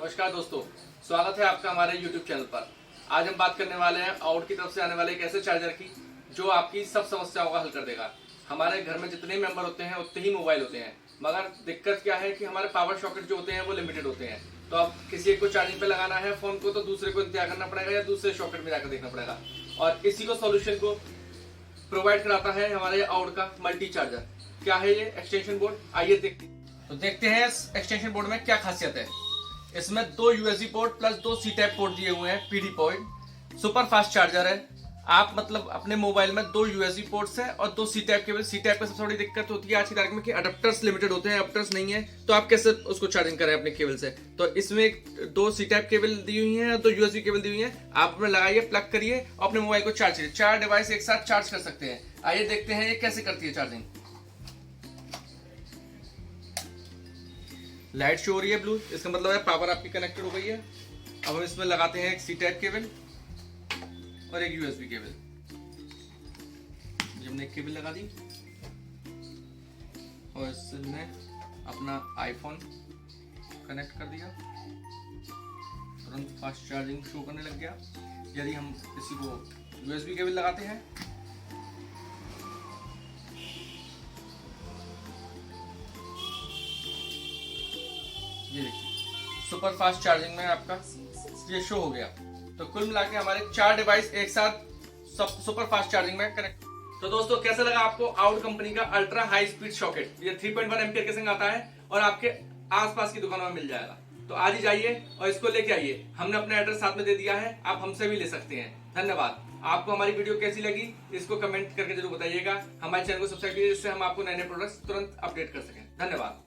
नमस्कार दोस्तों, स्वागत है आपका हमारे YouTube चैनल पर। आज हम बात करने वाले हैं आउट की तरफ से आने वाले एक ऐसे चार्जर की जो आपकी सब समस्याओं का हल कर देगा। हमारे घर में जितने मेंबर होते हैं उतने ही मोबाइल होते हैं, मगर दिक्कत क्या है कि हमारे पावर सॉकेट जो होते हैं वो लिमिटेड होते हैं। तो अब किसी एक को चार्जिंग पे लगाना है फोन को, तो दूसरे को इंतजार करना पड़ेगा या दूसरे सॉकेट में जाकर देखना पड़ेगा। और इसी को सोल्यूशन को प्रोवाइड कराता है हमारे आउट का मल्टी चार्जर। क्या है ये एक्सटेंशन बोर्ड, आइए देखते हैं इस एक्सटेंशन बोर्ड में क्या खासियत है। इसमें 2 USB port plus 2 C type port दिए हुए हैं, PD point. Super fast charger है। आप मतलब अपने मोबाइल में 2 USB पोर्ट्स हैं और 2 C type cable. C type पे सबसे बड़ी दिक्कत होती है आज की तारीख में कि अडेप्टर्स लिमिटेड होते हैं, अडेप्टर्स नहीं है, तो आप कैसे उसको चार्जिंग करें अपने केबल से। तो इसमें 2 C टाइप केबल दी हुई है और 2 USB केबल दी हुई है। आप अपने लगाइए, प्लग करिए और अपने मोबाइल को चार्ज करिए। 4 डिवाइस एक साथ चार्ज कर सकते हैं। आइए देखते हैं ये कैसे करती है चार्जिंग। लाइट शो हो रही है ब्लू, इसका मतलब है पावर आपकी कनेक्टेड हो गई है। अब हम इसमें लगाते हैं एक C टाइप केबल और एक USB केबल। हमने एक केबल लगा दी और इसमें अपना आईफोन कनेक्ट कर दिया। तुरंत फास्ट चार्जिंग शो करने लग गया। यदि हम इसी को USB केबल लगाते हैं ये देखिए सुपर फास्ट चार्जिंग में आपका ये शो हो गया। तो कुल मिला के हमारे 4 डिवाइस एक साथ सब सुपर फास्ट चार्जिंग में कनेक्ट। तो दोस्तों कैसा लगा आपको आउट कंपनी का अल्ट्रा हाई स्पीड सॉकेट। ये 3.1 एम्पियर के संग आता है और आपके आसपास की दुकानों में मिल जाएगा। तो आज ही जाइए और इसको लेके आइए। हमने अपना एड्रेस साथ में दे दिया है, आप हमसे भी ले सकते हैं। धन्यवाद। आपको हमारी वीडियो कैसी लगी इसको कमेंट करके जरूर बताइएगा। हमारे चैनल को सब्सक्राइब कीजिए जिससे हम आपको नए नए प्रोडक्ट्स तुरंत अपडेट कर सकें। धन्यवाद।